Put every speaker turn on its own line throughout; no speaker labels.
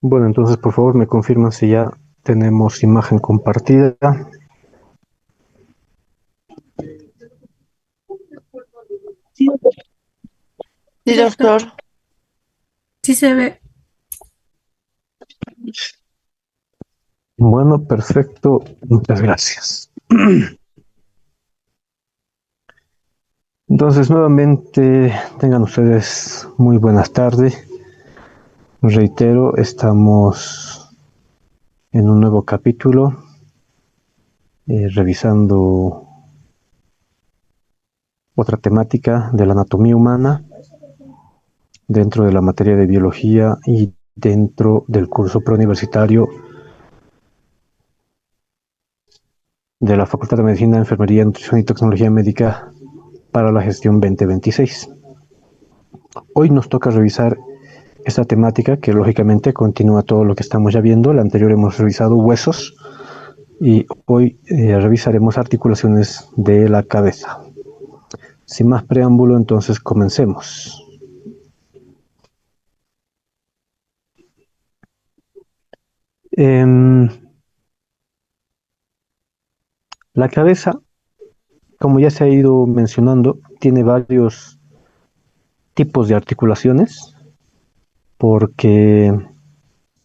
Bueno, entonces por favor me confirman si ya tenemos imagen compartida.
Sí,
Sí,
doctor.
doctor.
Sí se ve.
Bueno, perfecto. Muchas gracias. Entonces, nuevamente, tengan ustedes muy buenas tardes. Reitero, estamos en un nuevo capítulo, revisando otra temática de la anatomía humana dentro de la materia de biología y dentro del curso preuniversitario de la Facultad de Medicina, Enfermería, Nutrición y Tecnología Médica para la gestión 2026. Hoy nos toca revisar esta temática que lógicamente continúa todo lo que estamos ya viendo. La anterior hemos revisado huesos y hoy revisaremos articulaciones de la cabeza. Sin más preámbulo, entonces comencemos. Eh, la cabeza, como ya se ha ido mencionando, tiene varios tipos de articulaciones, porque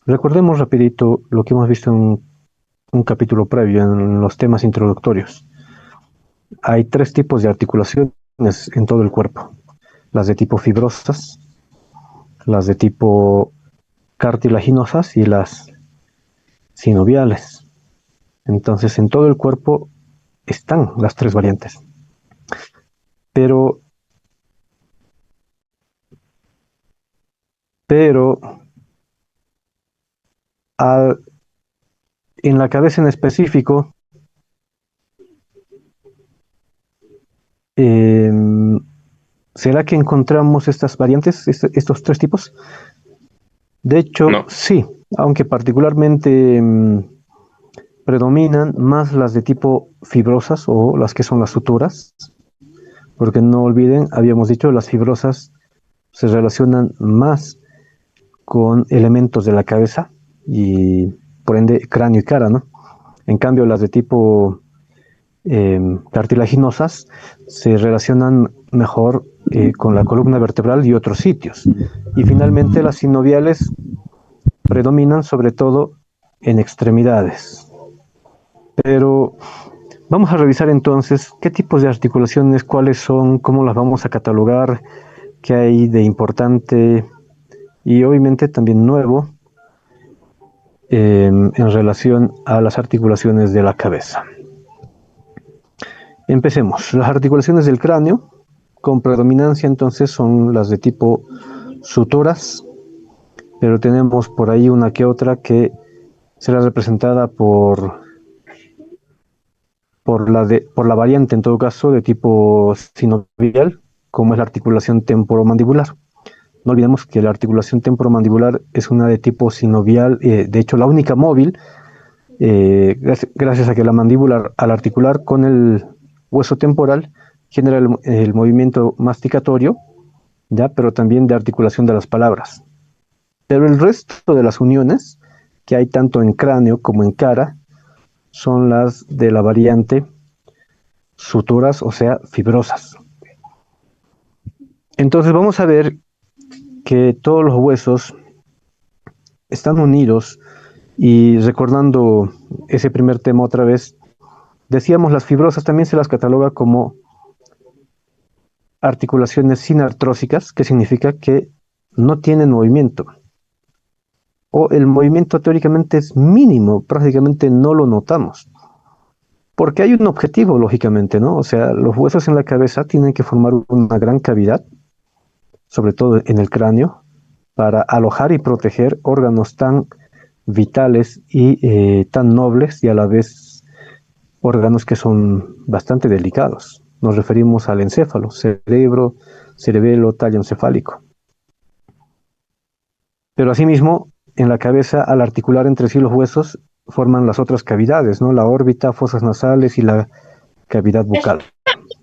recordemos rapidito lo que hemos visto en un capítulo previo, en los temas introductorios. Hay tres tipos de articulaciones en todo el cuerpo: las de tipo fibrosas, las de tipo cartilaginosas y las sinoviales. Entonces, en todo el cuerpo están las tres variantes. Pero, pero al, en la cabeza en específico, eh, ¿será que encontramos estas variantes, estos tres tipos? De hecho,
No,
sí, aunque particularmente predominan más las de tipo fibrosas o las que son las suturas, porque no olviden, habíamos dicho, las fibrosas se relacionan más con elementos de la cabeza y por ende cráneo y cara, ¿no? En cambio, las de tipo cartilaginosas se relacionan mejor con la columna vertebral y otros sitios. Y finalmente las sinoviales predominan sobre todo en extremidades. Pero vamos a revisar entonces qué tipos de articulaciones, cuáles son, cómo las vamos a catalogar, qué hay de importante y obviamente también nuevo en relación a las articulaciones de la cabeza. Empecemos. Las articulaciones del cráneo, con predominancia entonces, son las de tipo suturas, pero tenemos por ahí una que otra que será representada por la variante, en todo caso, de tipo sinovial, como es la articulación temporomandibular. No olvidemos que la articulación temporomandibular es una de tipo sinovial, de hecho la única móvil, gracias a que la mandíbula al articular con el hueso temporal genera el movimiento masticatorio, ¿ya? Pero también de articulación de las palabras. Pero el resto de las uniones que hay tanto en cráneo como en cara son las de la variante suturas, o sea, fibrosas. Entonces vamos a ver que todos los huesos están unidos y recordando ese primer tema otra vez, decíamos las fibrosas también se las cataloga como articulaciones sinartrósicas, que significa que no tienen movimiento. O el movimiento teóricamente es mínimo, prácticamente no lo notamos. Porque hay un objetivo, lógicamente, ¿no? O sea, los huesos en la cabeza tienen que formar una gran cavidad, sobre todo en el cráneo, para alojar y proteger órganos tan vitales y tan nobles y a la vez órganos que son bastante delicados. Nos referimos al encéfalo, cerebro, cerebelo, tallo encefálico. Pero asimismo, en la cabeza, al articular entre sí los huesos, forman las otras cavidades, ¿no? La órbita, fosas nasales y la cavidad bucal,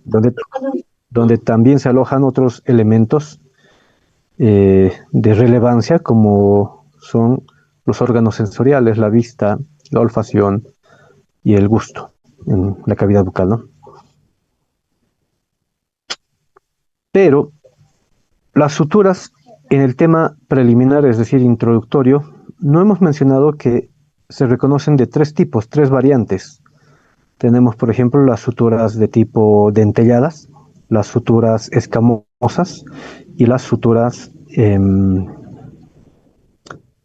donde, donde también se alojan otros elementos de relevancia, como son los órganos sensoriales, la vista, la olfacción y el gusto en la cavidad bucal, ¿no? Pero las suturas en el tema preliminar, es decir, introductorio, no hemos mencionado que se reconocen de tres tipos, tres variantes. Tenemos, por ejemplo, las suturas de tipo dentelladas, las suturas escamosas y las suturas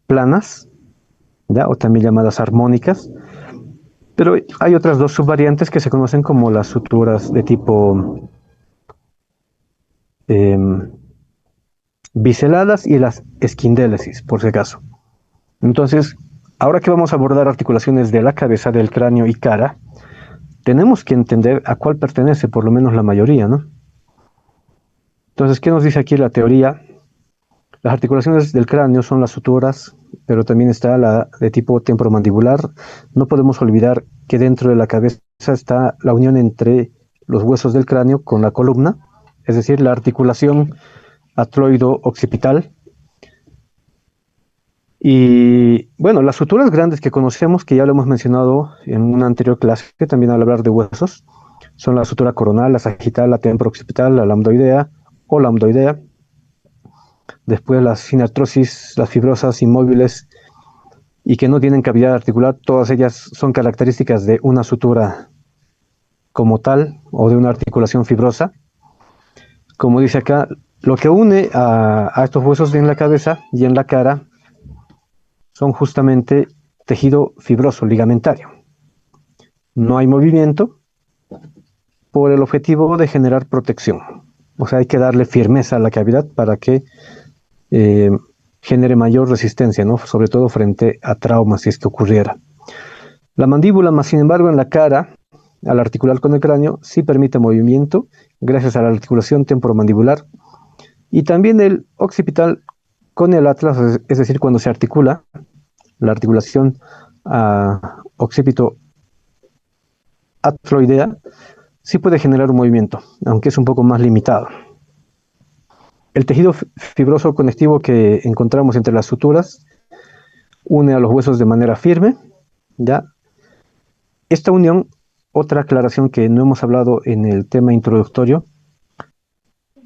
planas, ¿ya? O también llamadas armónicas. Pero hay otras dos subvariantes que se conocen como las suturas de tipo biseladas y las esquindélesis, por si acaso. Entonces, ahora que vamos a abordar articulaciones de la cabeza, del cráneo y cara, tenemos que entender a cuál pertenece por lo menos la mayoría, ¿no? Entonces, ¿qué nos dice aquí la teoría? Las articulaciones del cráneo son las suturas, pero también está la de tipo temporomandibular. No podemos olvidar que dentro de la cabeza está la unión entre los huesos del cráneo con la columna, es decir, la articulación atloido-occipital. Y bueno, las suturas grandes que conocemos, que ya lo hemos mencionado en una anterior clase, que también al hablar de huesos, son la sutura coronal, la sagital, la temporo-occipital, la lambdoidea o lambdoidea. Después las sinartrosis, las fibrosas inmóviles y que no tienen cavidad articular, todas ellas son características de una sutura como tal o de una articulación fibrosa. Como dice acá, lo que une a estos huesos en la cabeza y en la cara son justamente tejido fibroso, ligamentario. No hay movimiento por el objetivo de generar protección. O sea, hay que darle firmeza a la cavidad para que genere mayor resistencia, ¿no? Sobre todo frente a traumas, si es que ocurriera. La mandíbula, más sin embargo, en la cara, al articular con el cráneo, sí permite movimiento gracias a la articulación temporomandibular y también el occipital con el atlas, es decir, cuando se articula, la articulación occipito-atloidea sí puede generar un movimiento, aunque es un poco más limitado. El tejido fibroso conectivo que encontramos entre las suturas une a los huesos de manera firme, ¿ya? Esta unión, otra aclaración que no hemos hablado en el tema introductorio,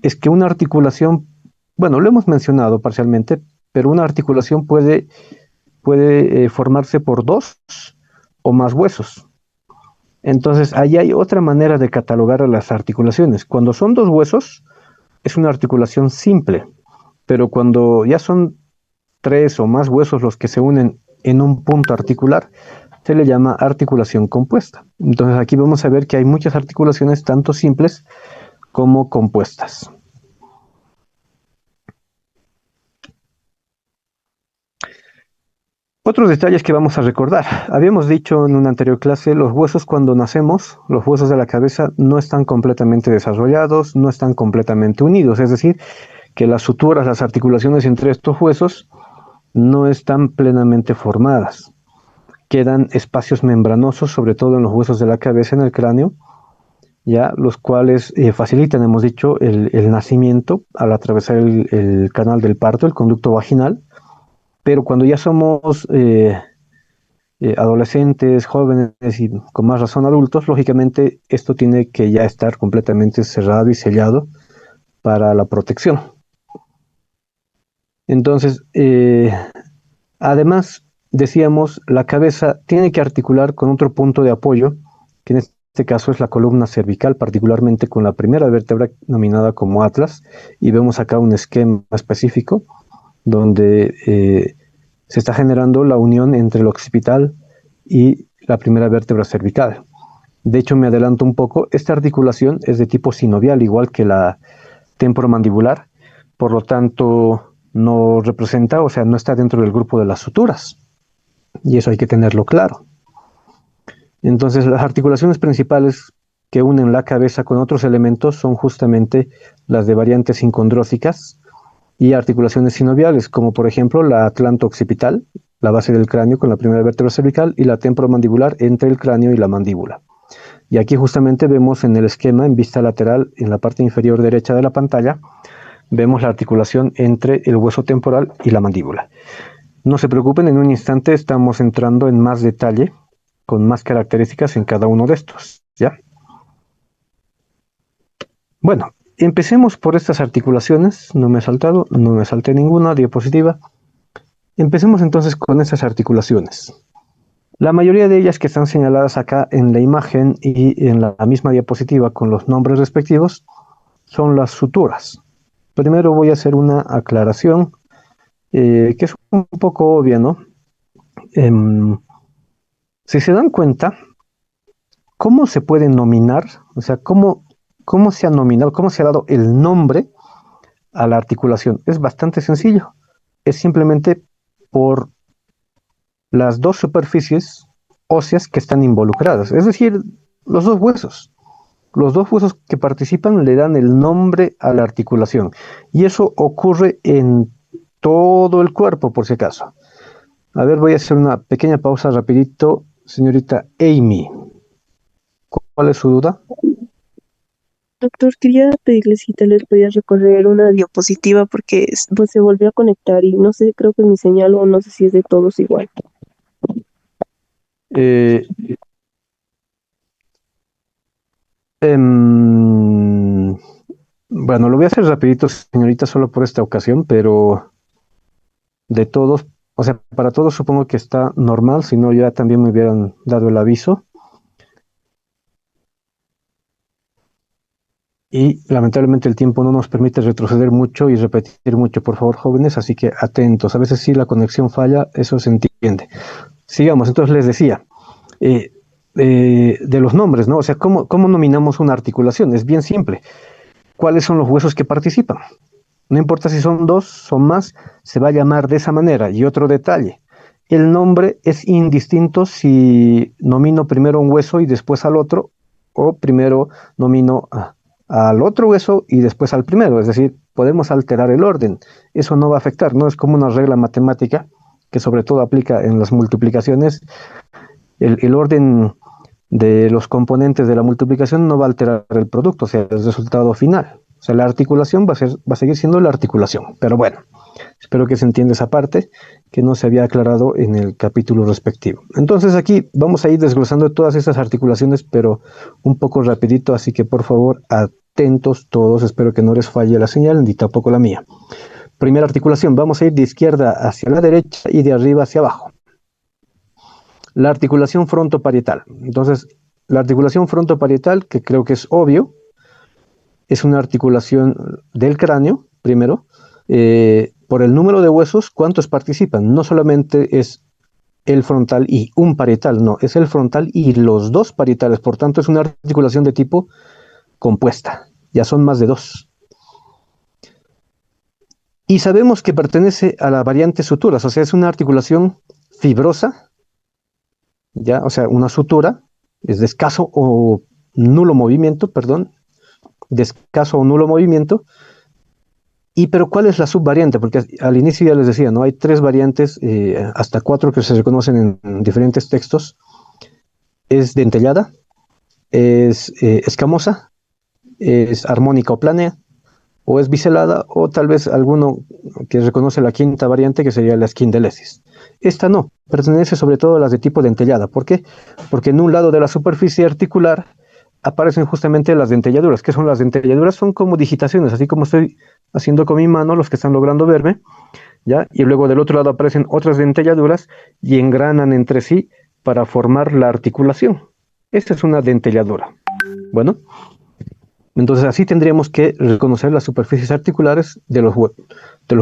es que una articulación, bueno, lo hemos mencionado parcialmente, pero una articulación puede formarse por dos o más huesos. Entonces, ahí hay otra manera de catalogar a las articulaciones. Cuando son dos huesos, es una articulación simple, pero cuando ya son tres o más huesos los que se unen en un punto articular, se le llama articulación compuesta. Entonces aquí vamos a ver que hay muchas articulaciones, tanto simples como compuestas. Otros detalles que vamos a recordar. Habíamos dicho en una anterior clase, los huesos cuando nacemos, los huesos de la cabeza no están completamente desarrollados, no están completamente unidos, es decir, que las suturas, las articulaciones entre estos huesos no están plenamente formadas. Quedan espacios membranosos, sobre todo en los huesos de la cabeza, en el cráneo, ya los cuales facilitan, hemos dicho, el nacimiento al atravesar el canal del parto, el conducto vaginal. Pero cuando ya somos adolescentes, jóvenes y con más razón adultos, lógicamente esto tiene que ya estar completamente cerrado y sellado para la protección. Entonces, además, decíamos, la cabeza tiene que articular con otro punto de apoyo, que en este caso es la columna cervical, particularmente con la primera vértebra denominada como atlas, y vemos acá un esquema específico donde se está generando la unión entre el occipital y la primera vértebra cervical. De hecho, me adelanto un poco, esta articulación es de tipo sinovial, igual que la temporomandibular, por lo tanto no representa, o sea, no está dentro del grupo de las suturas, y eso hay que tenerlo claro. Entonces, las articulaciones principales que unen la cabeza con otros elementos son justamente las de variantes incondróficas y articulaciones sinoviales, como por ejemplo la atlanto-occipital, la base del cráneo con la primera vértebra cervical, y la temporomandibular entre el cráneo y la mandíbula. Y aquí justamente vemos en el esquema, en vista lateral, en la parte inferior derecha de la pantalla, vemos la articulación entre el hueso temporal y la mandíbula. No se preocupen, en un instante estamos entrando en más detalle, con más características en cada uno de estos, ¿ya? Bueno, empecemos por estas articulaciones. No me he saltado, no me salté ninguna diapositiva. Empecemos entonces con esas articulaciones. La mayoría de ellas que están señaladas acá en la imagen y en la misma diapositiva con los nombres respectivos son las suturas. Primero voy a hacer una aclaración que es un poco obvia, ¿no? Si se dan cuenta, ¿cómo se puede nominar? O sea, ¿cómo se ha nominado, cómo se ha dado el nombre a la articulación? Es bastante sencillo. Es simplemente por las dos superficies óseas que están involucradas, es decir, los dos huesos. Los dos huesos que participan le dan el nombre a la articulación. Y eso ocurre en todo el cuerpo, por si acaso. A ver, voy a hacer una pequeña pausa rapidito. Señorita Amy, ¿cuál es su duda?
Doctor, quería pedirle si tal vez podía recorrer una diapositiva porque pues, se volvió a conectar y no sé, creo que es mi señal o no sé si es de todos igual.
Eh, em, bueno, lo voy a hacer rapidito, señorita, solo por esta ocasión, pero de todos, o sea, para todos supongo que está normal, si no ya también me hubieran dado el aviso. Y lamentablemente el tiempo no nos permite retroceder mucho y repetir mucho, por favor, jóvenes, así que atentos. A veces sí la conexión falla, eso se entiende. Sigamos, entonces les decía, de los nombres, ¿no? O sea, ¿cómo nominamos una articulación? Es bien simple. ¿Cuáles son los huesos que participan? No importa si son dos, son más, se va a llamar de esa manera. Y otro detalle, el nombre es indistinto si nomino primero un hueso y después al otro, o primero nomino al otro hueso y después al primero. Es decir, podemos alterar el orden. Eso no va a afectar, no es como una regla matemática que sobre todo aplica en las multiplicaciones. El orden de los componentes de la multiplicación no va a alterar el producto, o sea, el resultado final. O sea, la articulación va a seguir siendo la articulación. Pero bueno, espero que se entienda esa parte que no se había aclarado en el capítulo respectivo. Entonces aquí vamos a ir desglosando todas estas articulaciones, pero un poco rapidito, así que por favor atentos todos, espero que no les falle la señal ni tampoco la mía. Primera articulación, vamos a ir de izquierda hacia la derecha y de arriba hacia abajo. La articulación frontoparietal. Entonces, la articulación frontoparietal, que creo que es obvio, es una articulación del cráneo, primero, por el número de huesos, ¿cuántos participan? No solamente es el frontal y un parietal, no, es el frontal y los dos parietales, por tanto es una articulación de tipo compuesta, ya son más de dos. Y sabemos que pertenece a la variante suturas, o sea, es una articulación fibrosa, ya, o sea, una sutura es de escaso o nulo movimiento, perdón, de escaso o nulo movimiento. Y pero ¿cuál es la subvariante? Porque al inicio ya les decía, ¿no? Hay tres variantes, hasta cuatro que se reconocen en diferentes textos. Es dentellada, es escamosa, es armónica o planea, o es biselada, o tal vez alguno que reconoce la quinta variante, que sería la esquindelesis. Esta no, pertenece sobre todo a las de tipo dentellada. ¿Por qué? Porque en un lado de la superficie articular aparecen justamente las dentelladuras. ¿Qué son las dentelladuras? Son como digitaciones, así como estoy haciendo con mi mano, los que están logrando verme, ¿ya? Y luego del otro lado aparecen otras dentelladuras y engranan entre sí para formar la articulación. Esta es una dentelladura. Bueno, entonces así tendríamos que reconocer las superficies articulares de los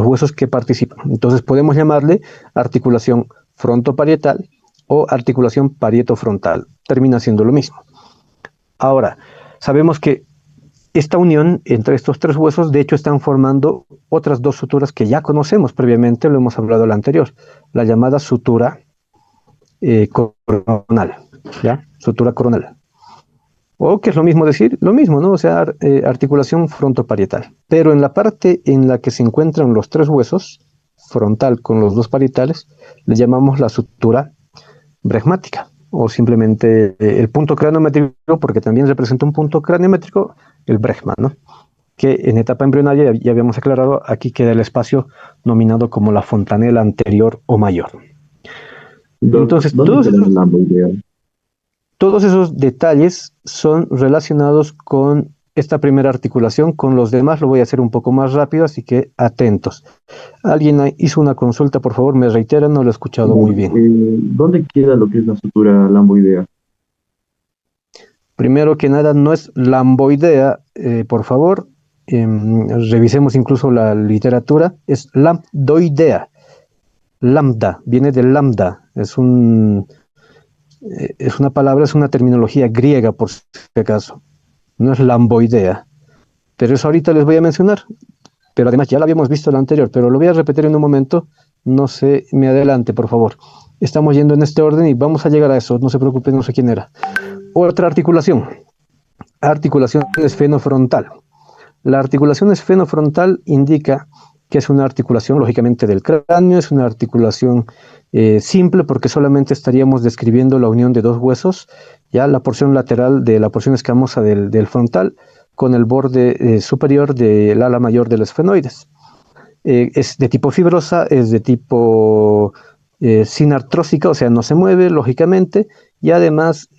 huesos que participan. Entonces podemos llamarle articulación frontoparietal o articulación parietofrontal. Termina siendo lo mismo. Ahora, sabemos que esta unión entre estos tres huesos, de hecho, están formando otras dos suturas que ya conocemos previamente, lo hemos hablado en la anterior, la llamada sutura coronal, ¿ya? Sutura coronal. O que es lo mismo decir, lo mismo, ¿no? O sea, articulación frontoparietal. Pero en la parte en la que se encuentran los tres huesos, frontal con los dos parietales, le llamamos la sutura bregmática, o simplemente el punto craniométrico, porque también representa un punto craniométrico, el bregma, ¿no? que en etapa embrionaria ya habíamos aclarado, aquí queda el espacio nominado como la fontanela anterior o mayor. Entonces,
¿Dónde queda la lamboidea?
todos esos detalles son relacionados con esta primera articulación. Con los demás lo voy a hacer un poco más rápido, así que atentos. Alguien hizo una consulta, por favor, me reitera, no lo he escuchado muy bien.
¿Dónde queda lo que es la sutura lamboidea?
Primero que nada, no es lamboidea, por favor. Revisemos incluso la literatura, es lambdoidea. Lambda, viene de lambda, es una palabra, es una terminología griega, por si acaso. No es lamboidea, pero eso ahorita les voy a mencionar. Pero además ya lo habíamos visto en la anterior, pero lo voy a repetir en un momento. No se me adelante, por favor. Estamos yendo en este orden y vamos a llegar a eso. No se preocupen, no sé quién era. Otra articulación. Articulación esfenofrontal. La articulación esfenofrontal indica que es una articulación, lógicamente, del cráneo. Es una articulación simple porque solamente estaríamos describiendo la unión de dos huesos, ya la porción lateral de la porción escamosa del frontal con el borde superior del ala mayor del esfenoides. Es de tipo fibrosa, es de tipo sinartrósica, o sea, no se mueve, lógicamente, y además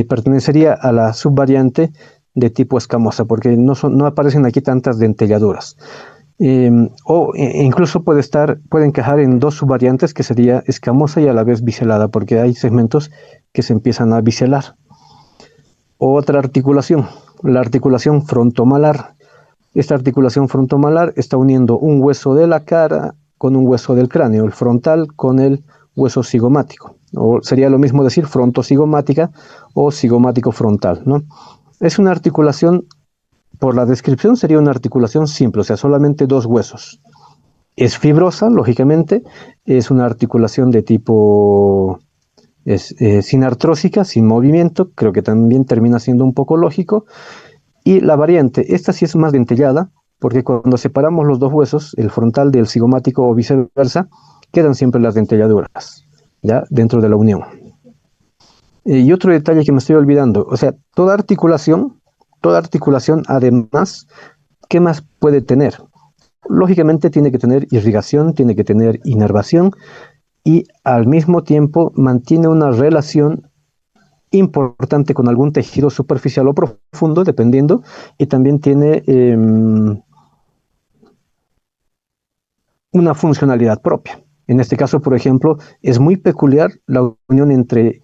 pertenecería a la subvariante de tipo escamosa, porque no aparecen aquí tantas dentelladuras. Incluso puede encajar en dos subvariantes, que sería escamosa y a la vez biselada, porque hay segmentos que se empiezan a biselar. Otra articulación, la articulación frontomalar. Esta articulación frontomalar está uniendo un hueso de la cara con un hueso del cráneo, el frontal con el hueso cigomático. O sería lo mismo decir frontocigomática o cigomático frontal, ¿no? Es una articulación, por la descripción sería una articulación simple, o sea, solamente dos huesos. Es fibrosa, lógicamente, es una articulación de tipo sinartrósica, sin movimiento, creo que también termina siendo un poco lógico. Y la variante, esta sí es más dentellada, porque cuando separamos los dos huesos, el frontal del cigomático o viceversa, quedan siempre las dentelladuras, ya dentro de la unión. Y otro detalle que me estoy olvidando, o sea, toda articulación además, ¿qué más puede tener? Lógicamente tiene que tener irrigación, tiene que tener inervación y al mismo tiempo mantiene una relación importante con algún tejido superficial o profundo, dependiendo, y también tiene una funcionalidad propia. En este caso, por ejemplo, es muy peculiar la unión entre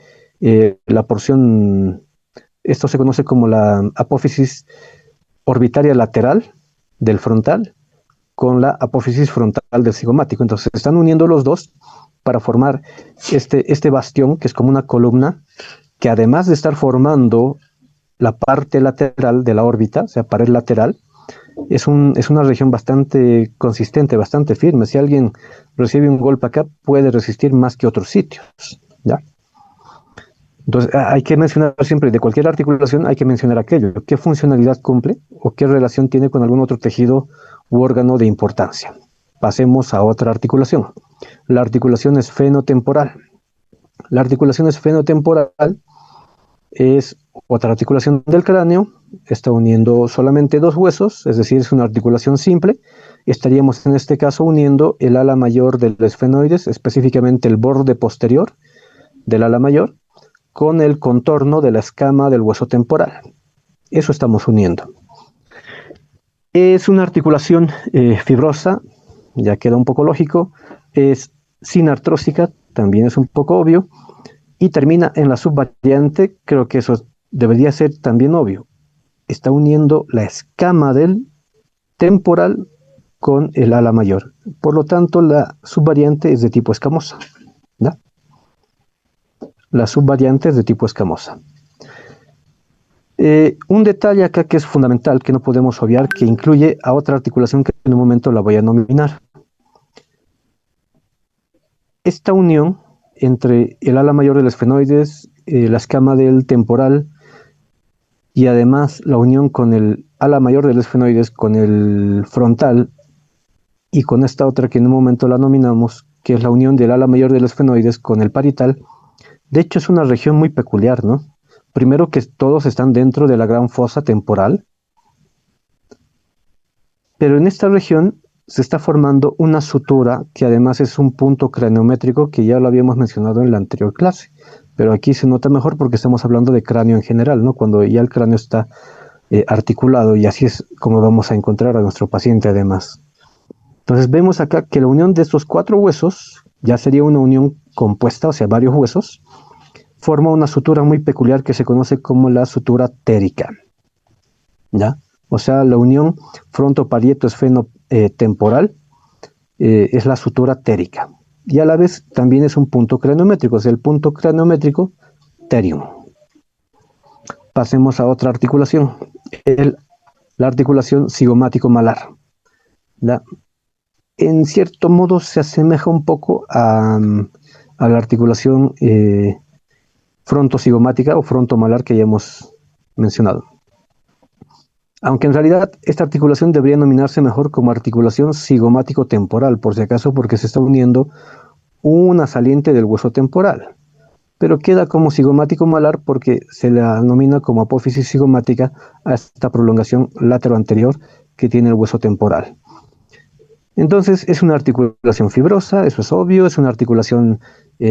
la porción, esto se conoce como la apófisis orbitaria lateral del frontal con la apófisis frontal del cigomático. Entonces, se están uniendo los dos para formar este bastión, que es como una columna, que además de estar formando la parte lateral de la órbita, o sea, pared lateral, es una región bastante consistente, bastante firme. Si alguien recibe un golpe acá, puede resistir más que otros sitios, ¿ya? Entonces, hay que mencionar siempre, de cualquier articulación, hay que mencionar aquello, qué funcionalidad cumple o qué relación tiene con algún otro tejido u órgano de importancia. Pasemos a otra articulación. La articulación esfenotemporal. La articulación esfenotemporal es otra articulación del cráneo, está uniendo solamente dos huesos, es decir, es una articulación simple. Estaríamos en este caso uniendo el ala mayor del esfenoides, específicamente el borde posterior del ala mayor, con el contorno de la escama del hueso temporal. Eso estamos uniendo. Es una articulación fibrosa, ya queda un poco lógico, es sinartrósica, también es un poco obvio, y termina en la subvariante, creo que eso debería ser también obvio. Está uniendo la escama del temporal con el ala mayor. Por lo tanto, la subvariante es de tipo escamosa, ¿no? La subvariante es de tipo escamosa. Un detalle acá que es fundamental, que no podemos obviar, que incluye a otra articulación que en un momento la voy a nominar. Esta unión entre el ala mayor del esfenoides, la escama del temporal y además la unión con el ala mayor del esfenoides, con el frontal y con esta otra que en un momento la nominamos, que es la unión del ala mayor del esfenoides con el parietal. De hecho, es una región muy peculiar, ¿no? Primero que todos están dentro de la gran fosa temporal. Pero en esta región se está formando una sutura que además es un punto craniométrico que ya lo habíamos mencionado en la anterior clase. Pero aquí se nota mejor porque estamos hablando de cráneo en general, ¿no? Cuando ya el cráneo está articulado, y así es como vamos a encontrar a nuestro paciente además. Entonces vemos acá que la unión de estos 4 huesos ya sería una unión compuesta, o sea, varios huesos, forma una sutura muy peculiar que se conoce como la sutura térica, ¿ya? O sea, la unión frontoparieto-esfenotemporal es la sutura térica. Y a la vez también es un punto craniométrico, o sea, el punto craniométrico terium. Pasemos a otra articulación, la articulación cigomático-malar. En cierto modo se asemeja un poco a la articulación frontocigomática o frontomalar que ya hemos mencionado. Aunque en realidad esta articulación debería nominarse mejor como articulación cigomático-temporal, por si acaso, porque se está uniendo una saliente del hueso temporal. Pero queda como cigomático-malar porque se la nomina como apófisis cigomática a esta prolongación lateroanterior que tiene el hueso temporal. Entonces es una articulación fibrosa, eso es obvio, es una articulación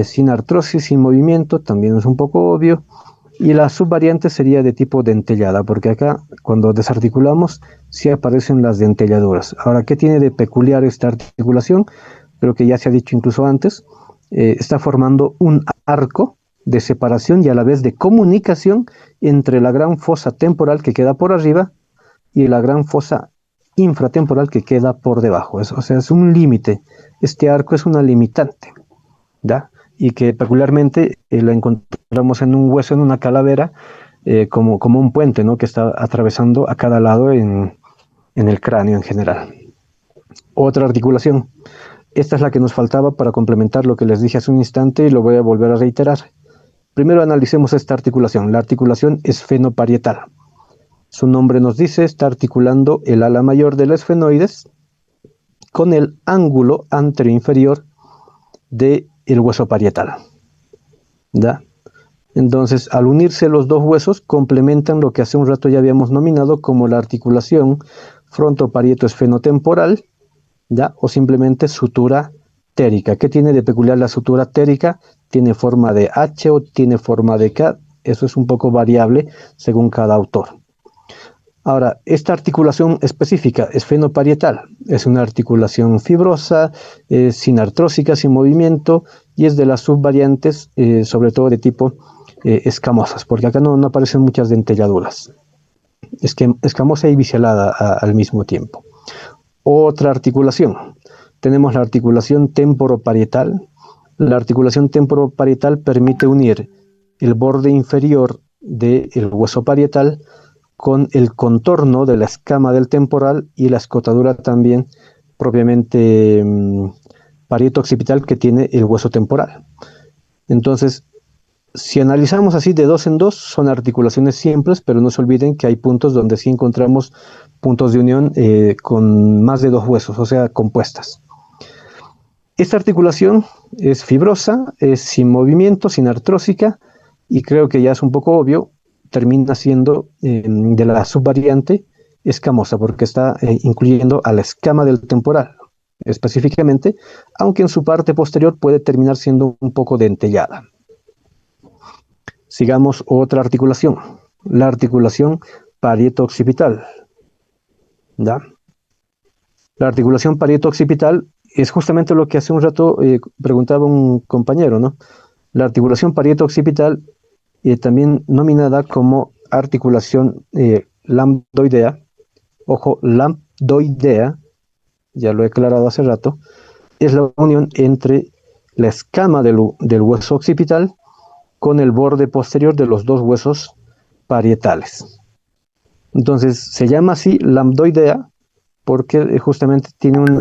sin artrosis, sin movimiento, también es un poco obvio. Y la subvariante sería de tipo dentellada, porque acá cuando desarticulamos sí aparecen las dentelladuras. Ahora, ¿qué tiene de peculiar esta articulación? Creo que ya se ha dicho incluso antes, está formando un arco de separación y a la vez de comunicación entre la gran fosa temporal que queda por arriba y la gran fosa infratemporal que queda por debajo. O sea, es un límite. Este arco es una limitante, ¿ya? Y que peculiarmente lo encontramos en un hueso, en una calavera, como un puente, ¿no? Que está atravesando a cada lado en el cráneo en general. Otra articulación. Esta es la que nos faltaba para complementar lo que les dije hace un instante y lo voy a volver a reiterar. Primero analicemos esta articulación. La articulación esfenoparietal. Su nombre nos dice, está articulando el ala mayor del esfenoides con el ángulo anteroinferior del hueso parietal, ¿ya? Entonces, al unirse los dos huesos, complementan lo que hace un rato ya habíamos nominado como la articulación frontoparieto-esfenotemporal, ¿ya? O simplemente sutura térica. ¿Qué tiene de peculiar la sutura térica? Tiene forma de H o tiene forma de K. Eso es un poco variable según cada autor. Ahora, esta articulación específica, esfenoparietal, es una articulación fibrosa, sin artrósica, sin movimiento, y es de las subvariantes, sobre todo de tipo escamosas, porque acá no aparecen muchas dentelladuras. Es que escamosa y biselada al mismo tiempo. Otra articulación. Tenemos la articulación temporoparietal. La articulación temporoparietal permite unir el borde inferior del hueso parietal con el contorno de la escama del temporal y la escotadura también propiamente parieto-occipital que tiene el hueso temporal. Entonces, si analizamos así de dos en dos, son articulaciones simples, pero no se olviden que hay puntos donde sí encontramos puntos de unión con más de dos huesos, o sea, compuestas. Esta articulación es fibrosa, es sin movimiento, sin artrósica, y creo que ya es un poco obvio, termina siendo de la subvariante escamosa, porque está incluyendo a la escama del temporal, específicamente, aunque en su parte posterior puede terminar siendo un poco dentellada. Sigamos otra articulación, la articulación parieto-occipital, ¿ya? La articulación parieto-occipital es justamente lo que hace un rato preguntaba un compañero, ¿no? La articulación parieto-occipital, también nominada como articulación lambdoidea, ojo, lambdoidea, ya lo he aclarado hace rato, es la unión entre la escama del hueso occipital con el borde posterior de los dos huesos parietales. Entonces se llama así lambdoidea porque justamente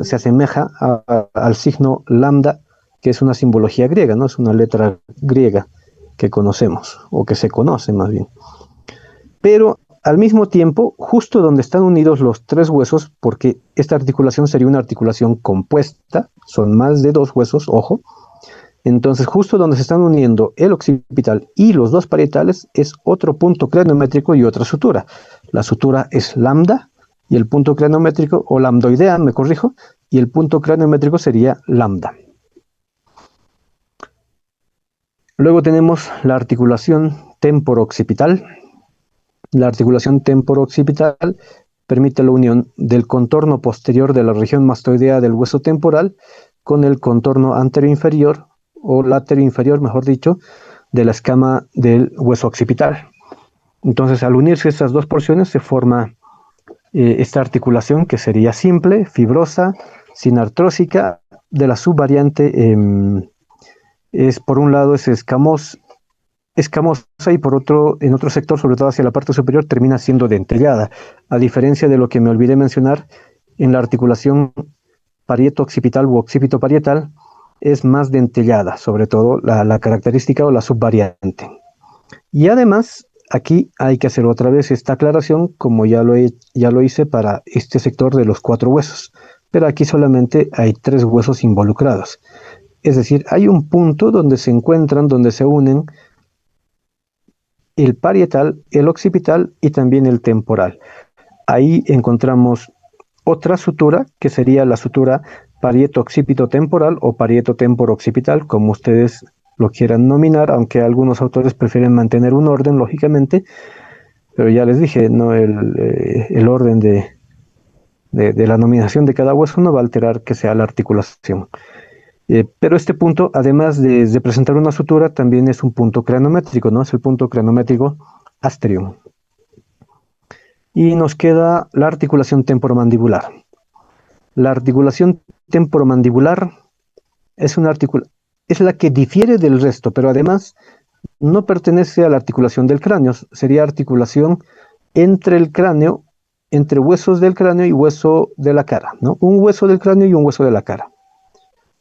se asemeja al signo lambda, que es una simbología griega, ¿no? Es una letra griega que conocemos, o que se conoce más bien. Pero al mismo tiempo, justo donde están unidos los tres huesos, porque esta articulación sería una articulación compuesta, son más de dos huesos, ojo, entonces justo donde se están uniendo el occipital y los dos parietales es otro punto craniométrico y otra sutura. La sutura es lambda y el punto craniométrico, o lambdoidea, me corrijo, y el punto craniométrico sería lambda. Luego tenemos la articulación temporo-occipital. La articulación temporo-occipital permite la unión del contorno posterior de la región mastoidea del hueso temporal con el contorno anteroinferior, o lateroinferior, mejor dicho, de la escama del hueso occipital. Entonces, al unirse estas dos porciones se forma esta articulación que sería simple, fibrosa, sinartrósica, de la subvariante por un lado es escamosa y por otro, en otro sector, sobre todo hacia la parte superior, termina siendo dentellada, a diferencia de lo que me olvidé mencionar en la articulación parieto-occipital u occipito-parietal, es más dentellada, sobre todo la característica o la subvariante. Y además, aquí hay que hacer otra vez esta aclaración, como ya lo hice para este sector de los 4 huesos, pero aquí solamente hay 3 huesos involucrados. Es decir, hay un punto donde se encuentran, donde se unen el parietal, el occipital y también el temporal. Ahí encontramos otra sutura, que sería la sutura parieto-occipito-temporal o parieto-temporo-occipital, como ustedes lo quieran nominar, aunque algunos autores prefieren mantener un orden, lógicamente, pero ya les dije, no el orden de la nominación de cada hueso no va a alterar que sea la articulación. Pero este punto, además de presentar una sutura, también es un punto craniométrico, ¿no? Es el punto craniométrico asterior. Y nos queda la articulación temporomandibular. La articulación temporomandibular es la que difiere del resto, pero además no pertenece a la articulación del cráneo, sería articulación entre el cráneo, entre huesos del cráneo y hueso de la cara, ¿no? Un hueso del cráneo y un hueso de la cara.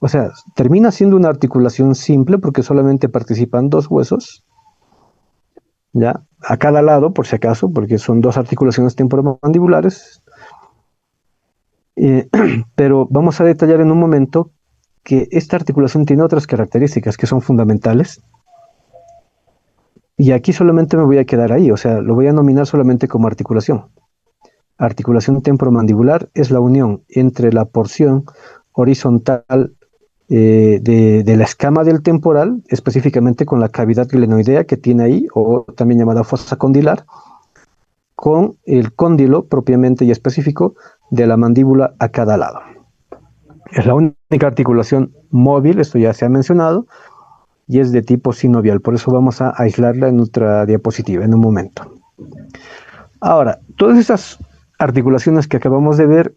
O sea, termina siendo una articulación simple porque solamente participan 2 huesos, ¿ya? A cada lado, por si acaso, porque son 2 articulaciones temporomandibulares. Pero vamos a detallar en un momento que esta articulación tiene otras características que son fundamentales. Y aquí solamente me voy a quedar ahí, o sea, lo voy a nominar solamente como articulación. Articulación temporomandibular es la unión entre la porción horizontal de la escama del temporal, específicamente con la cavidad glenoidea que tiene ahí, o también llamada fosa condilar, con el cóndilo propiamente y específico de la mandíbula a cada lado. Es la única articulación móvil, esto ya se ha mencionado, y es de tipo sinovial, por eso vamos a aislarla en otra diapositiva en un momento. Ahora, todas esas articulaciones que acabamos de ver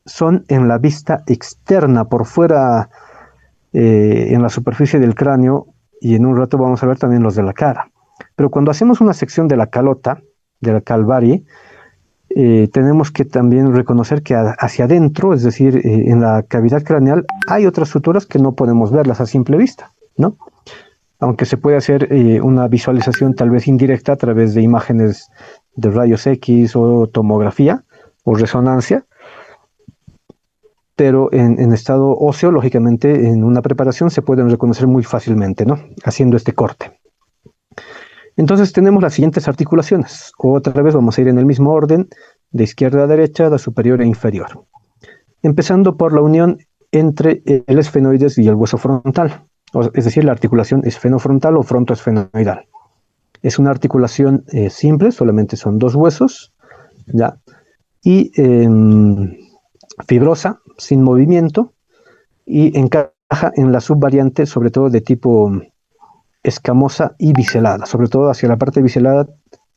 son en la vista externa, por fuera, en la superficie del cráneo, y en un rato vamos a ver también los de la cara. Pero cuando hacemos una sección de la calota, de la calvarie, tenemos que también reconocer que hacia adentro, es decir, en la cavidad craneal, hay otras suturas que no podemos verlas a simple vista, ¿no? Aunque se puede hacer una visualización tal vez indirecta a través de imágenes de rayos X o tomografía o resonancia, pero en estado óseo, lógicamente, en una preparación se pueden reconocer muy fácilmente, ¿no? Haciendo este corte. Entonces tenemos las siguientes articulaciones. Otra vez vamos a ir en el mismo orden, de izquierda a derecha, de superior e inferior. Empezando por la unión entre el esfenoides y el hueso frontal, es decir, la articulación esfenofrontal o frontoesfenoidal. Es una articulación simple, solamente son 2 huesos, ¿ya? Y fibrosa, sin movimiento, y encaja en la subvariante, sobre todo de tipo escamosa y biselada, sobre todo hacia la parte biselada,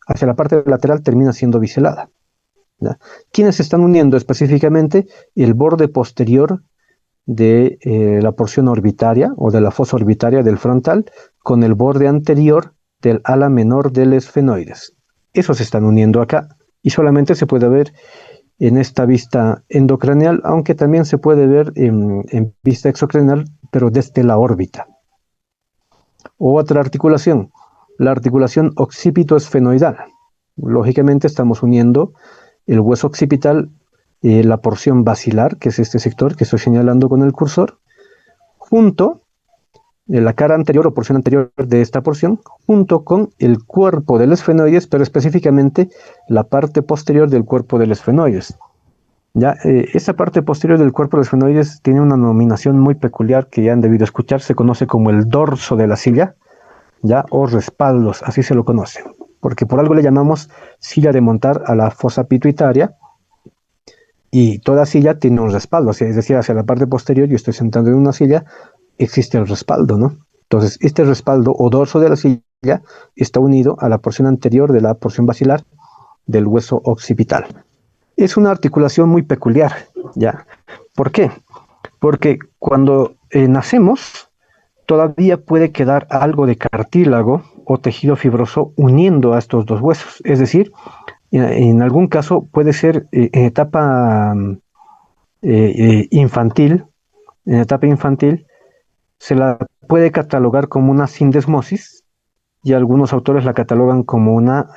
hacia la parte lateral termina siendo biselada, ¿ya? ¿Quiénes se están uniendo específicamente? El borde posterior de la porción orbitaria o de la fosa orbitaria del frontal con el borde anterior del ala menor del esfenoides. Esos se están uniendo acá y solamente se puede ver en esta vista endocraneal, aunque también se puede ver en vista exocraneal, pero desde la órbita. Otra articulación, la articulación occipito-esfenoidal. Lógicamente estamos uniendo el hueso occipital, la porción basilar, que es este sector que estoy señalando con el cursor, junto la cara anterior o porción anterior de esta porción, junto con el cuerpo del esfenoides, pero específicamente la parte posterior del cuerpo del esfenoides. Ya, esa parte posterior del cuerpo del esfenoides tiene una denominación muy peculiar que ya han debido escuchar, se conoce como el dorso de la silla, ya, o respaldos, así se lo conoce, porque por algo le llamamos silla de montar a la fosa pituitaria, y toda silla tiene un respaldo, es decir, hacia la parte posterior, yo estoy sentado en una silla, existe el respaldo, ¿no? Entonces, este respaldo o dorso de la silla está unido a la porción anterior de la porción basilar del hueso occipital. Es una articulación muy peculiar, ¿ya? ¿Por qué? Porque cuando nacemos, todavía puede quedar algo de cartílago o tejido fibroso uniendo a estos dos huesos. Es decir, en algún caso puede ser en etapa infantil, se la puede catalogar como una sindesmosis y algunos autores la catalogan como una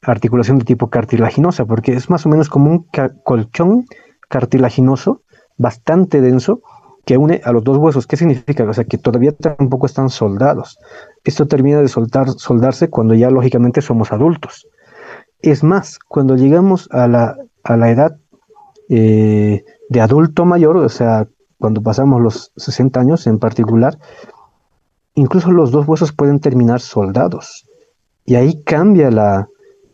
articulación de tipo cartilaginosa, porque es más o menos como un colchón cartilaginoso bastante denso que une a los dos huesos. ¿Qué significa? O sea, que todavía tampoco están soldados. Esto termina de soldarse cuando ya lógicamente somos adultos. Es más, cuando llegamos a la edad de adulto mayor, o sea, cuando pasamos los 60 años en particular, incluso los dos huesos pueden terminar soldados. Y ahí cambia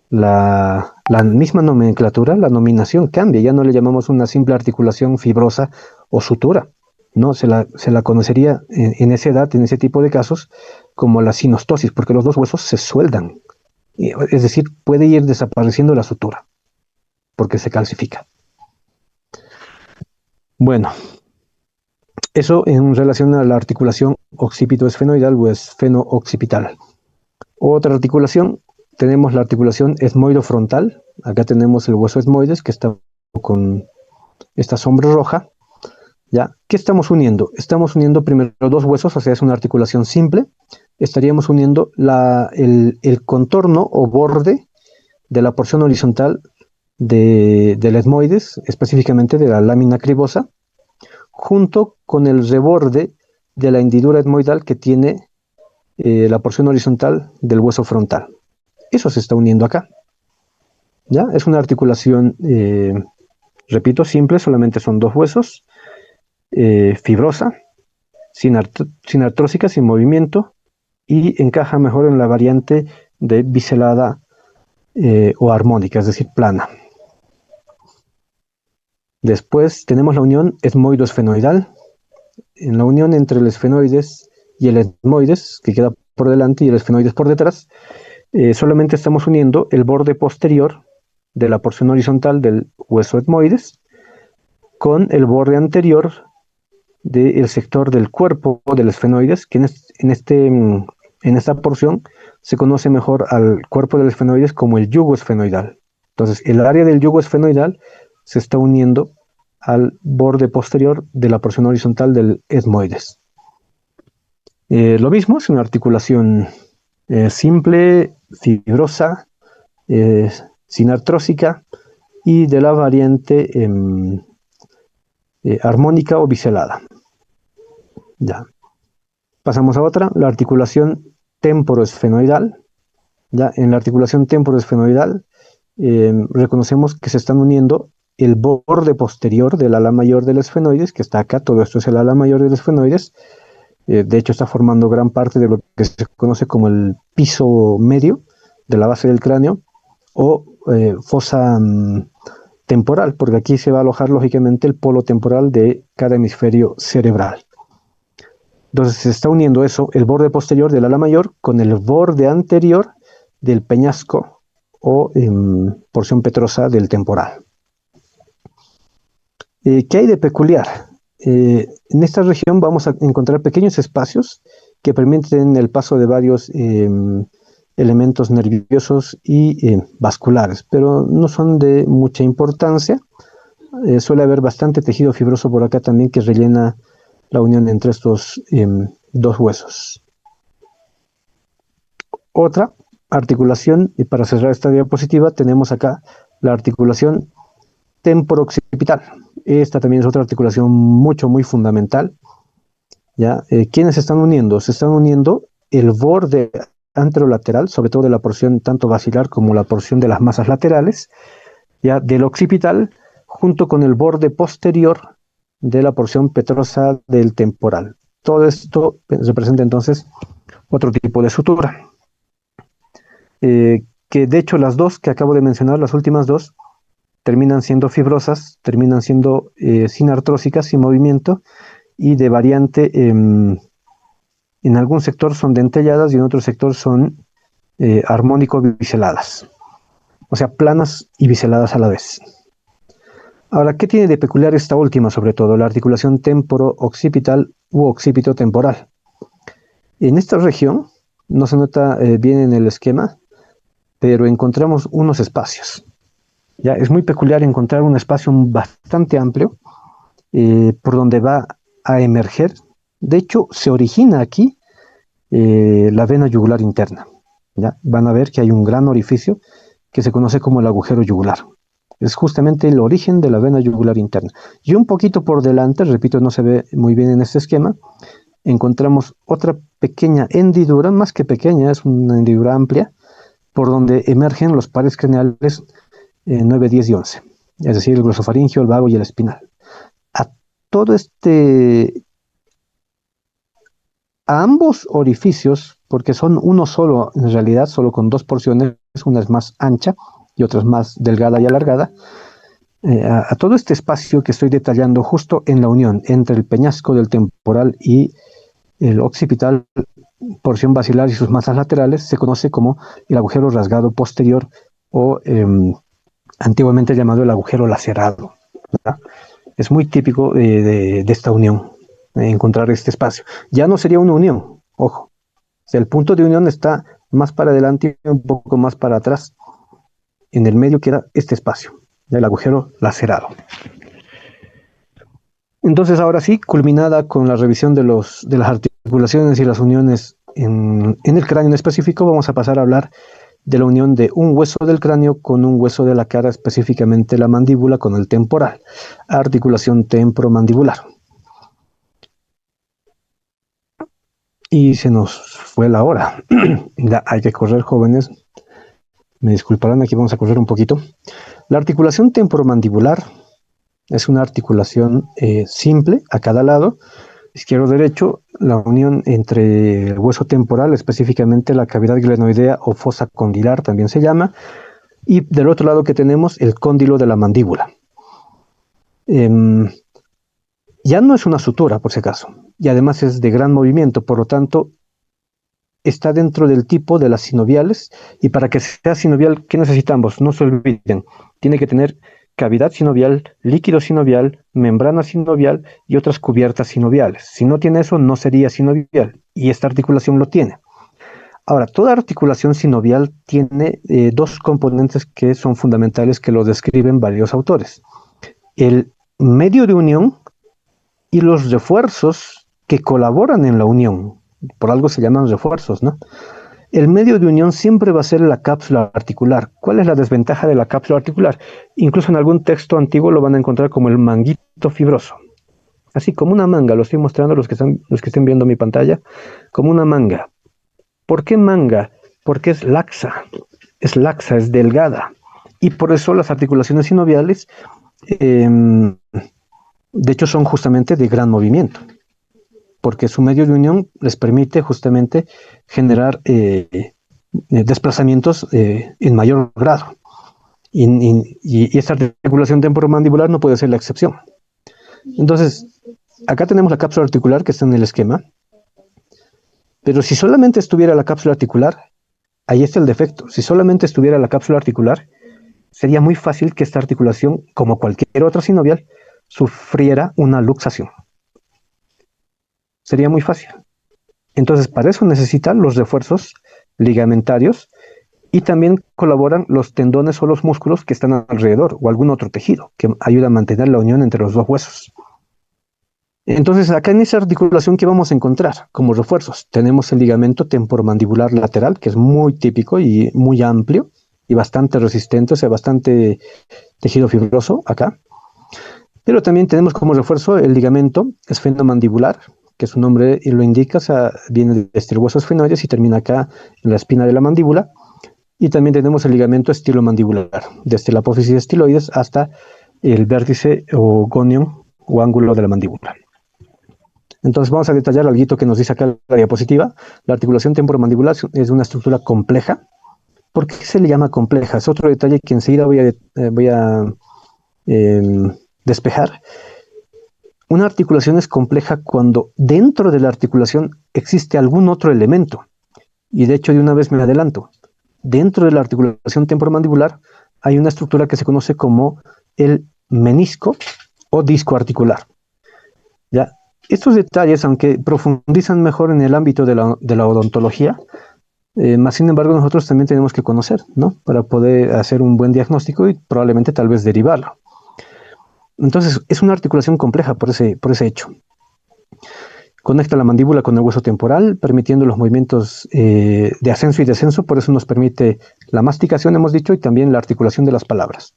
la misma nomenclatura, la nominación cambia. Ya no le llamamos una simple articulación fibrosa o sutura. No, se la conocería en esa edad, en ese tipo de casos, como la sinostosis, porque los dos huesos se sueldan. Es decir, puede ir desapareciendo la sutura, porque se calcifica. Bueno, eso en relación a la articulación occipito-esfenoidal o esfeno-occipital. Otra articulación, tenemos la articulación esmoidofrontal. Acá tenemos el hueso esmoides que está con esta sombra roja. ¿Ya? ¿Qué estamos uniendo? Estamos uniendo primero dos huesos, o sea, es una articulación simple. Estaríamos uniendo el contorno o borde de la porción horizontal del esmoides, específicamente de la lámina cribosa, junto con el reborde de la hendidura esmoidal que tiene la porción horizontal del hueso frontal. Eso se está uniendo acá. ¿Ya? Es una articulación, repito, simple, solamente son dos huesos, fibrosa, sin artrósica, sin movimiento, y encaja mejor en la variante de biselada o armónica, es decir, plana. Después tenemos la unión esmoido-esfenoidal. En la unión entre el esfenoides y el esmoides, que queda por delante, y el esfenoides por detrás, solamente estamos uniendo el borde posterior de la porción horizontal del hueso esmoides con el borde anterior del sector del cuerpo del esfenoides, que en esta porción se conoce mejor al cuerpo del esfenoides como el yugo esfenoidal. Entonces, el área del yugo esfenoidal se está uniendo al borde posterior de la porción horizontal del esmoides. Lo mismo, es una articulación simple, fibrosa, sinartrósica y de la variante armónica o biselada. Ya. Pasamos a otra, la articulación temporoesfenoidal. Ya, en la articulación temporoesfenoidal reconocemos que se están uniendo el borde posterior del ala mayor del esfenoides, que está acá, todo esto es el ala mayor del esfenoides. De hecho, está formando gran parte de lo que se conoce como el piso medio de la base del cráneo, o fosa temporal, porque aquí se va a alojar lógicamente el polo temporal de cada hemisferio cerebral. Entonces se está uniendo eso, el borde posterior del ala mayor, con el borde anterior del peñasco o porción petrosa del temporal. ¿Qué hay de peculiar? En esta región vamos a encontrar pequeños espacios que permiten el paso de varios elementos nerviosos y vasculares, pero no son de mucha importancia. Suele haber bastante tejido fibroso por acá también que rellena la unión entre estos dos huesos. Otra articulación, y para cerrar esta diapositiva tenemos acá la articulación temporooccipital. Esta también es otra articulación muy fundamental. ¿Ya? ¿Quiénes se están uniendo? Se están uniendo el borde anterolateral, sobre todo de la porción tanto basilar como la porción de las masas laterales, ya del occipital, junto con el borde posterior de la porción petrosa del temporal. Todo esto representa entonces otro tipo de sutura. Que de hecho las dos que acabo de mencionar, las últimas dos, terminan siendo fibrosas, terminan siendo sinartrósicas, sin movimiento, y de variante, en algún sector son dentelladas y en otro sector son armónico-biseladas, o sea, planas y biseladas a la vez. Ahora, ¿qué tiene de peculiar esta última, sobre todo, la articulación temporo-occipital u occipito-temporal? En esta región, no se nota bien en el esquema, pero encontramos unos espacios. Ya es muy peculiar encontrar un espacio bastante amplio por donde va a emerger. De hecho, se origina aquí la vena yugular interna. ¿Ya? Van a ver que hay un gran orificio que se conoce como el agujero yugular. Es justamente el origen de la vena yugular interna. Y un poquito por delante, repito, no se ve muy bien en este esquema, encontramos otra pequeña hendidura, más que pequeña, es una hendidura amplia, por donde emergen los pares craneales 9, 10 y 11, es decir, el glosofaringio, el vago y el espinal. A todo a ambos orificios, porque son uno solo, en realidad, solo con dos porciones, una es más ancha y otra es más delgada y alargada, a todo este espacio que estoy detallando justo en la unión entre el peñasco del temporal y el occipital, porción basilar y sus masas laterales, se conoce como el agujero rasgado posterior o antiguamente llamado el agujero lacerado, ¿verdad? Es muy típico de esta unión, encontrar este espacio. Ya no sería una unión, ojo. O sea, el punto de unión está más para adelante y un poco más para atrás. En el medio queda este espacio, el agujero lacerado. Entonces, ahora sí, culminada con la revisión de las articulaciones y las uniones en el cráneo en específico, vamos a pasar a hablar de la unión de un hueso del cráneo con un hueso de la cara, específicamente la mandíbula con el temporal. Articulación temporomandibular. Y se nos fue la hora. Ya hay que correr, jóvenes. Me disculparán, aquí vamos a correr un poquito. La articulación temporomandibular es una articulación simple a cada lado, izquierdo-derecho, la unión entre el hueso temporal, específicamente la cavidad glenoidea o fosa condilar también se llama, y del otro lado que tenemos el cóndilo de la mandíbula. Ya no es una sutura, por si acaso, y además es de gran movimiento, por lo tanto, está dentro del tipo de las sinoviales, y para que sea sinovial, ¿qué necesitamos? No se olviden, tiene que tener cavidad sinovial, líquido sinovial, membrana sinovial y otras cubiertas sinoviales. Si no tiene eso, no sería sinovial, y esta articulación lo tiene. Ahora, toda articulación sinovial tiene dos componentes que son fundamentales, que lo describen varios autores. El medio de unión y los refuerzos que colaboran en la unión. Por algo se llaman refuerzos, ¿no? El medio de unión siempre va a ser la cápsula articular. ¿Cuál es la desventaja de la cápsula articular? Incluso en algún texto antiguo lo van a encontrar como el manguito fibroso. Así como una manga, lo estoy mostrando a los que estén viendo mi pantalla, como una manga. ¿Por qué manga? Porque es laxa, es delgada. Y por eso las articulaciones sinoviales, de hecho, son justamente de gran movimiento, porque su medio de unión les permite justamente generar desplazamientos en mayor grado. Y esta articulación temporomandibular no puede ser la excepción. Entonces, acá tenemos la cápsula articular que está en el esquema, pero si solamente estuviera la cápsula articular, ahí está el defecto. Si solamente estuviera la cápsula articular, sería muy fácil que esta articulación, como cualquier otra sinovial, sufriera una luxación. Sería muy fácil. Entonces, para eso necesitan los refuerzos ligamentarios y también colaboran los tendones o los músculos que están alrededor o algún otro tejido que ayuda a mantener la unión entre los dos huesos. Entonces, acá en esa articulación, ¿qué vamos a encontrar como refuerzos? Tenemos el ligamento temporomandibular lateral, que es muy típico y muy amplio y bastante resistente, o sea, bastante tejido fibroso acá. Pero también tenemos como refuerzo el ligamento esfenomandibular, que su nombre lo indica, o sea, viene desde el hueso esfenoides y termina acá en la espina de la mandíbula. Y también tenemos el ligamento estilomandibular, desde la apófisis estiloides hasta el vértice o gonion o ángulo de la mandíbula. Entonces vamos a detallar algo que nos dice acá la diapositiva. La articulación temporomandibular es una estructura compleja. ¿Por qué se le llama compleja? Es otro detalle que enseguida voy a despejar. Una articulación es compleja cuando dentro de la articulación existe algún otro elemento. Y de hecho, de una vez me adelanto. Dentro de la articulación temporomandibular hay una estructura que se conoce como el menisco o disco articular. ¿Ya? Estos detalles, aunque profundizan mejor en el ámbito de la odontología, más sin embargo nosotros también tenemos que conocer, ¿no? Para poder hacer un buen diagnóstico y probablemente tal vez derivarlo. Entonces, es una articulación compleja por ese hecho. Conecta la mandíbula con el hueso temporal, permitiendo los movimientos de ascenso y descenso, por eso nos permite la masticación, hemos dicho, y también la articulación de las palabras.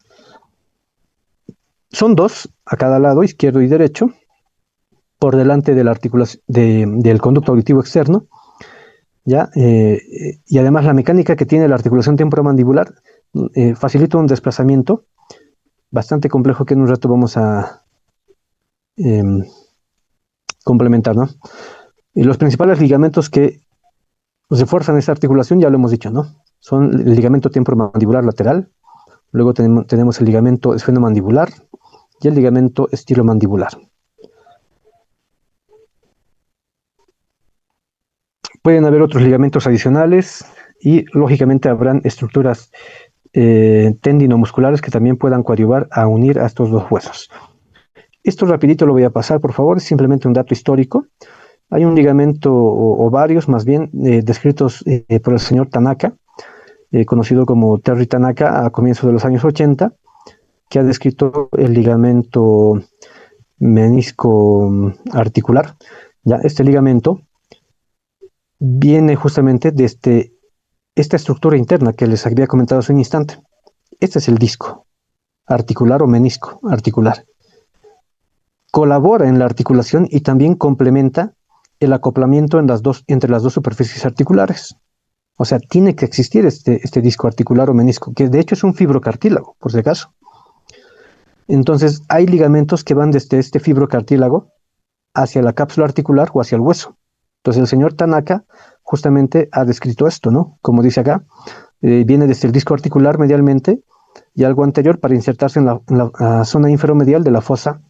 Son dos a cada lado, izquierdo y derecho, por delante de la articulación del conducto auditivo externo, ¿ya? Y además la mecánica que tiene la articulación temporomandibular facilita un desplazamiento bastante complejo que en un rato vamos a complementar, ¿no? Y los principales ligamentos que refuerzan esta articulación, ya lo hemos dicho, ¿no? Son el ligamento temporomandibular lateral, luego tenemos el ligamento esfenomandibular y el ligamento estilomandibular. Pueden haber otros ligamentos adicionales y lógicamente habrán estructuras tendinomusculares que también puedan coadyuvar a unir a estos dos huesos. Esto rapidito lo voy a pasar, por favor, es simplemente un dato histórico. Hay un ligamento o varios más bien descritos por el señor Tanaka, conocido como Terry Tanaka a comienzos de los años 80, que ha descrito el ligamento menisco articular. Ya, este ligamento viene justamente de esta estructura interna que les había comentado hace un instante. Este es el disco articular o menisco articular. Colabora en la articulación y también complementa el acoplamiento entre las dos superficies articulares. O sea, tiene que existir este disco articular o menisco, que de hecho es un fibrocartílago, por si acaso. Entonces, hay ligamentos que van desde este fibrocartílago hacia la cápsula articular o hacia el hueso. Entonces, el señor Tanaka justamente ha descrito esto, ¿no? Como dice acá, viene desde el disco articular medialmente y algo anterior para insertarse en la zona inferomedial de la fosa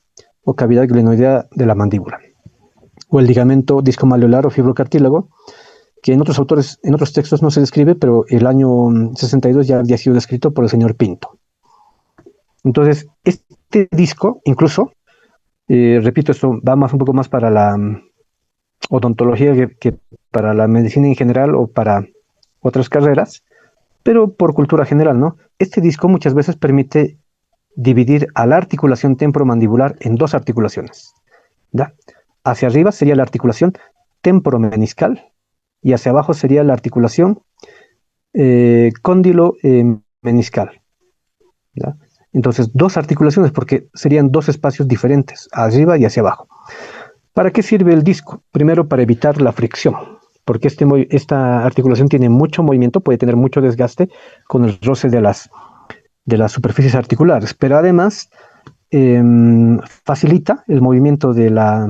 o cavidad glenoidea de la mandíbula. O el ligamento discomaleolar o fibrocartílago, que en otros textos no se describe, pero el año 62 ya había sido descrito por el señor Pinto. Entonces, este disco, incluso, repito, esto va un poco más para la odontología que para la medicina en general o para otras carreras, pero por cultura general, ¿no? Este disco muchas veces permite dividir a la articulación temporomandibular en dos articulaciones, ¿ya? Hacia arriba sería la articulación temporomeniscal y hacia abajo sería la articulación cóndilo meniscal, ¿ya? Entonces, dos articulaciones porque serían dos espacios diferentes, arriba y hacia abajo. ¿Para qué sirve el disco? Primero, para evitar la fricción, porque esta articulación tiene mucho movimiento, puede tener mucho desgaste con el roce de las superficies articulares, pero además facilita el movimiento de la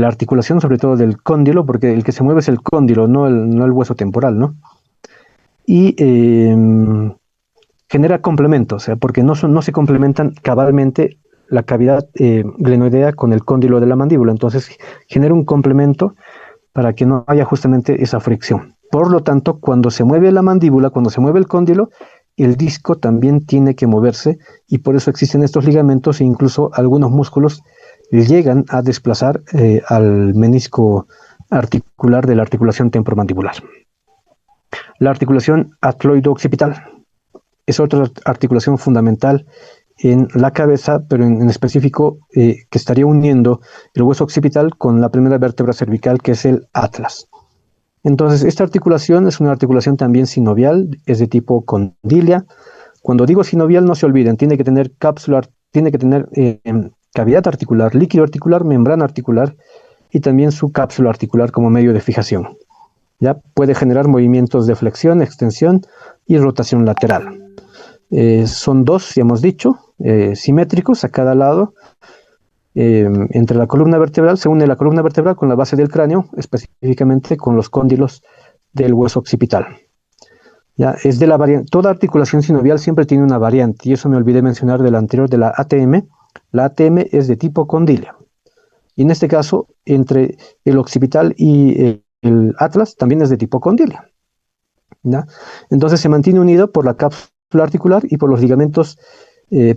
articulación, sobre todo del cóndilo, porque el que se mueve es el cóndilo, no el hueso temporal, ¿no? Y genera complemento, o sea, porque no se complementan cabalmente la cavidad glenoidea con el cóndilo de la mandíbula, entonces genera un complemento para que no haya justamente esa fricción. Por lo tanto, cuando se mueve la mandíbula, cuando se mueve el cóndilo, el disco también tiene que moverse y por eso existen estos ligamentos e incluso algunos músculos llegan a desplazar al menisco articular de la articulación temporomandibular. La articulación atloido-occipital es otra articulación fundamental en la cabeza, pero en específico que estaría uniendo el hueso occipital con la primera vértebra cervical, que es el atlas. Entonces, esta articulación es una articulación también sinovial, es de tipo condilia. Cuando digo sinovial, no se olviden, tiene que tener cápsula, tiene que tener cavidad articular, líquido articular, membrana articular y también su cápsula articular como medio de fijación. Ya puede generar movimientos de flexión, extensión y rotación lateral. Son dos, ya hemos dicho, simétricos a cada lado. Entre la columna vertebral, se une la columna vertebral con la base del cráneo, específicamente con los cóndilos del hueso occipital. Ya, es de la variante. Toda articulación sinovial siempre tiene una variante, y eso me olvidé mencionar de la anterior, de la ATM. La ATM es de tipo condilio. Y en este caso, entre el occipital y el atlas, también es de tipo condilio. ¿Ya? Entonces se mantiene unido por la cápsula articular y por los ligamentos,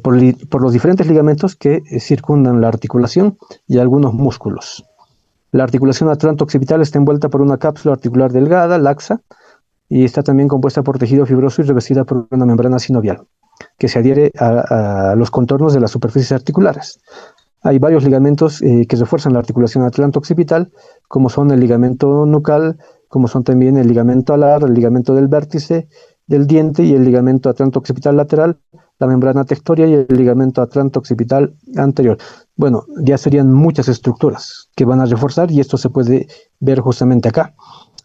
por los diferentes ligamentos que circundan la articulación y algunos músculos. La articulación atlanto-occipital está envuelta por una cápsula articular delgada, laxa, y está también compuesta por tejido fibroso y revestida por una membrana sinovial, que se adhiere a los contornos de las superficies articulares. Hay varios ligamentos que refuerzan la articulación atlanto-occipital, como son el ligamento nucal, como son también el ligamento alar, el ligamento del vértice del diente y el ligamento atlanto-occipital lateral, la membrana tectoria y el ligamento atlanto-occipital anterior. Bueno, ya serían muchas estructuras que van a reforzar y esto se puede ver justamente acá.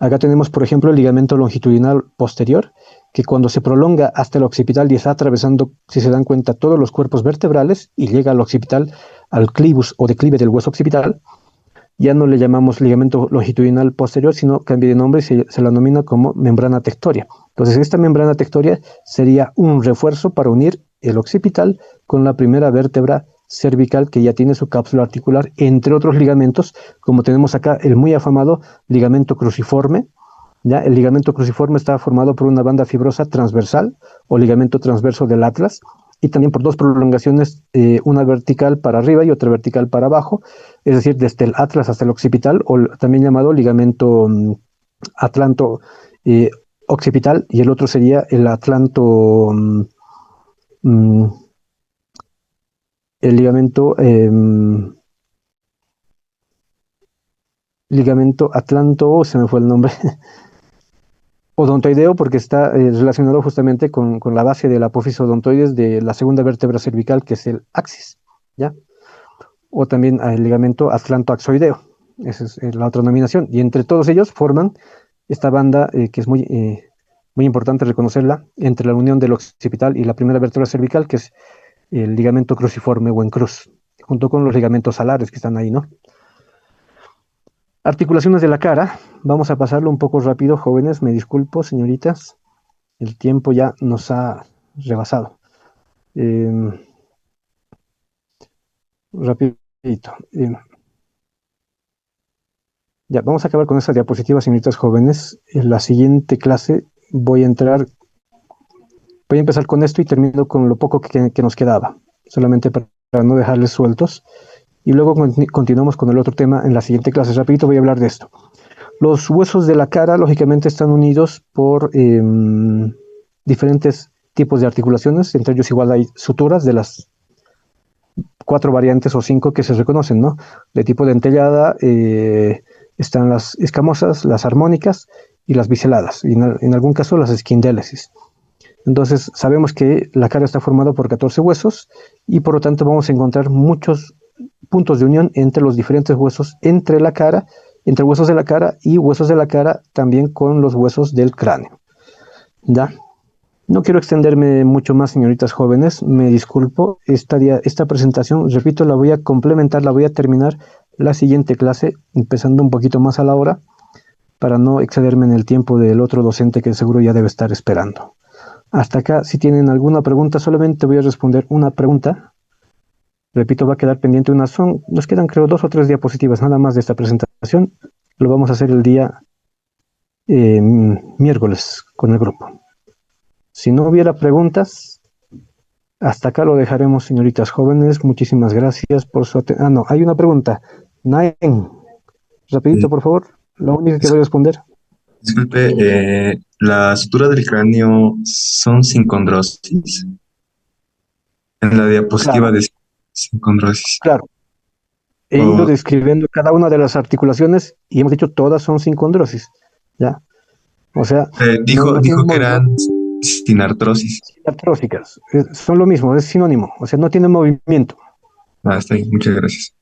Acá tenemos, por ejemplo, el ligamento longitudinal posterior, que cuando se prolonga hasta el occipital y está atravesando, si se dan cuenta, todos los cuerpos vertebrales y llega al occipital, al clivus o declive del hueso occipital, ya no le llamamos ligamento longitudinal posterior, sino cambia de nombre y se la denomina como membrana tectoria. Entonces, esta membrana tectoria sería un refuerzo para unir el occipital con la primera vértebra cervical, que ya tiene su cápsula articular, entre otros ligamentos, como tenemos acá el muy afamado ligamento cruciforme. ¿Ya? El ligamento cruciforme está formado por una banda fibrosa transversal o ligamento transverso del atlas, y también por dos prolongaciones, una vertical para arriba y otra vertical para abajo, es decir, desde el atlas hasta el occipital, o también llamado ligamento atlanto occipital, y el otro sería el atlanto, el ligamento atlanto, se me fue el nombre, odontoideo, porque está relacionado justamente con la base del apófisis odontoides de la segunda vértebra cervical, que es el axis, ¿ya? O también el ligamento atlantoaxoideo, esa es la otra denominación, y entre todos ellos forman esta banda que es muy importante reconocerla, entre la unión del occipital y la primera vértebra cervical, que es el ligamento cruciforme o en cruz, junto con los ligamentos alares que están ahí, ¿no? Articulaciones de la cara, vamos a pasarlo un poco rápido, jóvenes, me disculpo, señoritas, el tiempo ya nos ha rebasado. Rapidito. Ya, vamos a acabar con esta diapositiva, señoritas jóvenes. En la siguiente clase voy a empezar con esto y termino con lo poco que nos quedaba, solamente para no dejarles sueltos. Y luego continuamos con el otro tema en la siguiente clase. Rapidito voy a hablar de esto. Los huesos de la cara, lógicamente, están unidos por diferentes tipos de articulaciones. Entre ellos igual hay suturas de las 4 variantes o 5 que se reconocen, ¿no? De tipo dentellada, están las escamosas, las armónicas y las biseladas. Y en algún caso las esquindélesis. Entonces, sabemos que la cara está formada por 14 huesos y por lo tanto vamos a encontrar muchos puntos de unión entre los diferentes huesos, entre huesos de la cara y huesos de la cara también con los huesos del cráneo. ¿Ya? No quiero extenderme mucho más, señoritas jóvenes, me disculpo. Esta presentación, repito, la voy a complementar, la voy a terminar la siguiente clase, empezando un poquito más a la hora, para no excederme en el tiempo del otro docente que seguro ya debe estar esperando. Hasta acá, si tienen alguna pregunta, solamente voy a responder una pregunta. Repito, va a quedar pendiente nos quedan creo 2 o 3 diapositivas nada más de esta presentación. Lo vamos a hacer el día miércoles con el grupo. Si no hubiera preguntas, hasta acá lo dejaremos, señoritas jóvenes. Muchísimas gracias por su atención. No, hay una pregunta. Naen, rapidito, por favor. Lo único que voy a responder.
Disculpe, la sutura del cráneo son sincondrosis. En la diapositiva de sincondrosis.
Claro. He ido describiendo cada una de las articulaciones y hemos dicho todas son sincondrosis. ¿Ya? O sea,
dijo que eran sinartrosis.
Sinartrósicas. Son lo mismo, es sinónimo. O sea, no tienen movimiento.
Está bien, muchas gracias.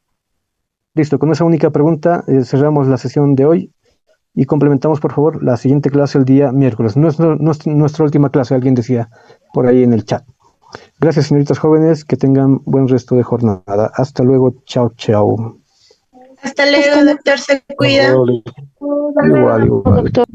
Listo, con esa única pregunta cerramos la sesión de hoy y complementamos, por favor, la siguiente clase el día miércoles. Nuestra última clase, alguien decía por ahí en el chat. Gracias, señoritas jóvenes, que tengan buen resto de jornada. Hasta luego, chao, chao.
Hasta luego, doctor, se cuida.
Igual, igual.
Doctor.